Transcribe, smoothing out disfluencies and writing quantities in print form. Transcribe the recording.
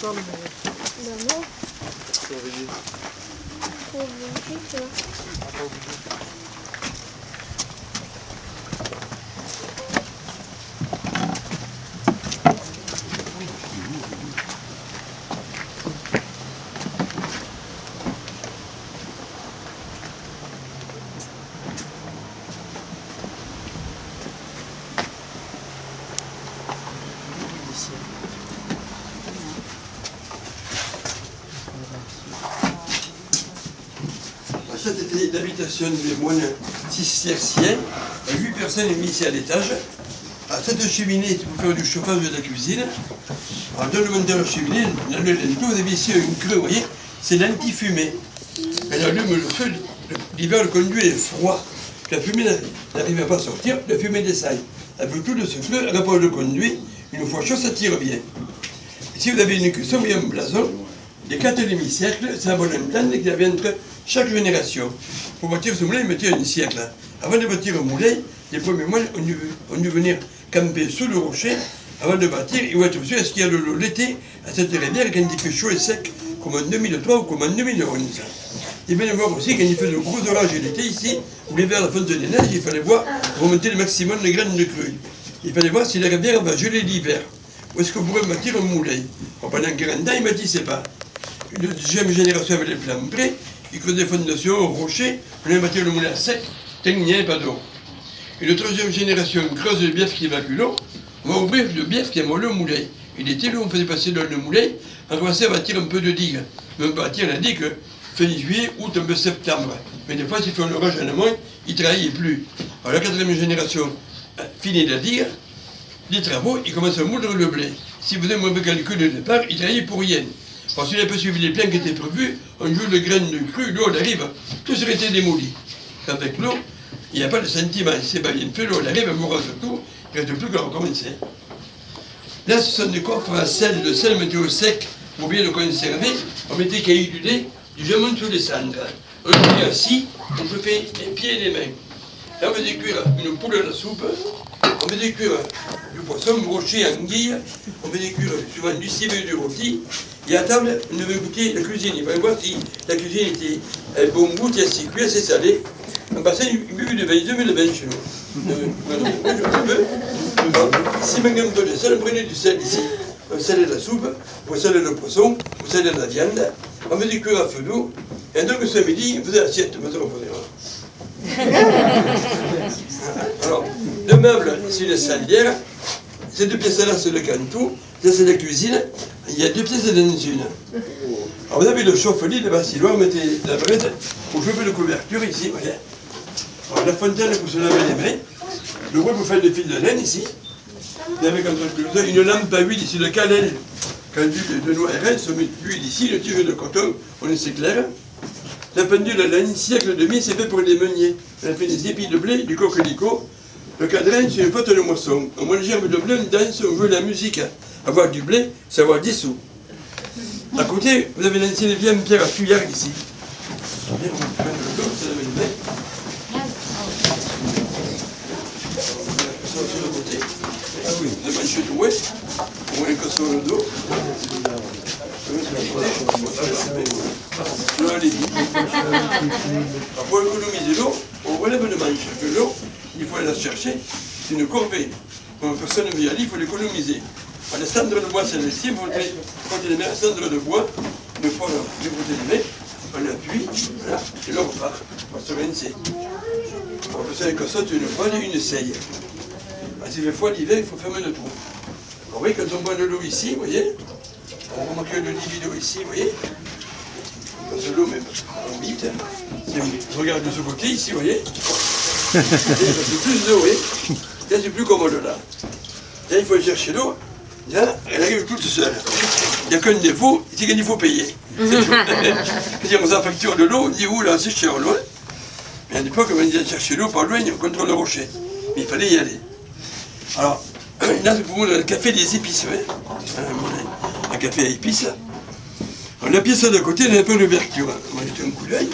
pas le meilleur. Ben non. Pas obligé. Pas obligé, tu vois. Pas obligé. Ça, c'était l'habitation des moines cisterciens. 8 personnes mises ici à l'étage. À cette cheminée, pour faire du chauffage de la cuisine. Alors, dans le monde de la cheminée, dans le linteau, vous avez ici une creux, vous voyez, c'est l'antifumée. Elle allume le feu, l'hiver, le conduit est froid. La fumée n'arrive pas à sortir, la fumée descend. Avec tout de ce feu, elle rapproche le conduit. Une fois chaud, ça tire bien. Et si vous avez une cuisson, vous avez un blason. Les 4 demi-siècles, c'est un bon plan qui vient entre chaque génération. Pour bâtir ce moulin, il mettait un siècle. Avant de bâtir un moulin, les premiers moines ont dû venir camper sous le rocher. Avant de bâtir, ils vont être sûrs est-ce qu'il y a de l'eau l'été à cette rivière quand il fait chaud et sec, comme en 2003 ou comme en 2011. Il fallait voir aussi quand il fait de gros orages l'été ici, où l'hiver, la fonte des neiges, il fallait voir remonter le maximum de graines de crue. Il fallait voir si la rivière va geler l'hiver. Où est-ce qu'on pourrait bâtir un moulin? Pendant 40 ans, ils ne bâtissaient pas. Une deuxième génération avait les plans prêts, ils creusaient des fondations, rochers, on allait bâtir le moulin sec, tant qu'il n'y avait pas d'eau. Une troisième génération creuse le bief qui évacue l'eau, on va ouvrir le bief qui amolle le moulin. Il était là, on faisait passer dans le moulin, on commençait à bâtir un peu de digue. Mais on bâtit la digue fin juillet, août, un peu septembre. Mais des fois, s'il fait un orage en amont, il ne travaillait plus. Alors la quatrième génération finit la digue, les travaux, ils commencent à moudre le blé. Si vous avez un mauvais calcul de départ, il travaillait pour rien. Parce qu'il n'a pas suivi les plans qui étaient prévus, un jour de graines de crue, l'eau elle arrive, tout serait été démoli. Avec l'eau, il n'y a pas de sentiment, c'est pas bien fait, l'eau elle arrive, elle mourra sur tout, il ne reste plus qu'à recommencer. Là, ce sont des coffres à sel, le sel mettait au sec pour bien le conserver, on mettait cailloux du lait, du jaune sous les cendres. On était assis, on se fait les pieds et les mains. Là, on faisait cuire une poule à la soupe, on faisait cuire du poisson, broché, anguille, on faisait cuire souvent du civet et du rôti. Et à table, on devait goûter la cuisine. Il fallait voir si la cuisine était bon goût, assez cuit, assez salé. On passait une buvue de vin, 2000 de vin chez nous. Si on gagne de sel, on prenait du sel ici. On salait la soupe, on salait le poisson, on salait la viande. On faisait cuire à feu doux. Et donc ce midi, on faisait l'assiette. Alors, le meuble, c'est une salière. Ces 2 pièces-là, c'est le cantou. Ça, c'est la cuisine. Il y a 2 pièces dans une. Alors, vous avez le chauffe-lit, le bassiloir, vous mettez la brette pour chauffer la couverture ici, voyez. Alors, la fontaine pour se laver les mains. Le bois pour faire le fil de laine ici. Vous avez une lampe à huile ici, le calène. Quand de noix et reine, on met l'huile ici, le tige de coton, on s'éclaire. La pendule, elle a un siècle et demi, c'est fait pour les meuniers. Elle a fait des épis de blé, du coquelicot. Le cadran, c'est une faute de moisson. On mange un peu de blé, on danse, on veut la musique. Avoir du blé, c'est avoir 10 sous. À côté, vous avez l'ancienne vieille pierre à Fuyargues ici. Sur le côté. Ah oui, le manche doué. On est que sur le dos. Pour économiser l'eau, on relève le manche. Que l'eau, il faut aller la chercher. C'est une corvée. Quand personne ne veut y aller, il faut l'économiser. Les cendres de bois, c'est ici, vous frottez les mains, cendres de bois, une fois vous frottez les mains, on appuie, voilà, et là on repart, on va se rincer. On peut faire comme ça, une poêle et une seille. Si il fait froid l'hiver, il faut fermer le trou. Alors, vous voyez, quand on boit de l'eau ici, vous voyez, on remarque le libido ici, vous voyez, parce que l'eau, même, on vite. Je regarde de ce côté ici, vous voyez, c'est plus d'eau, vous voyez, là c'est plus commode là. Là, il faut aller chercher l'eau. Là, elle arrive toute seule. Il n'y a qu'un défaut, c'est qu'il faut payer. C'est-à-dire, on a facture de l'eau, on dit, ouh là, c'est cher l'eau. Mais à l'époque, on disait chercher l'eau par loin, contre le rocher. Mais il fallait y aller. Alors, là, c'est pour moi le café des épices. Un café à épices. Alors, la pièce de côté, elle a un peu d'ouverture. On va jeter un coup d'œil.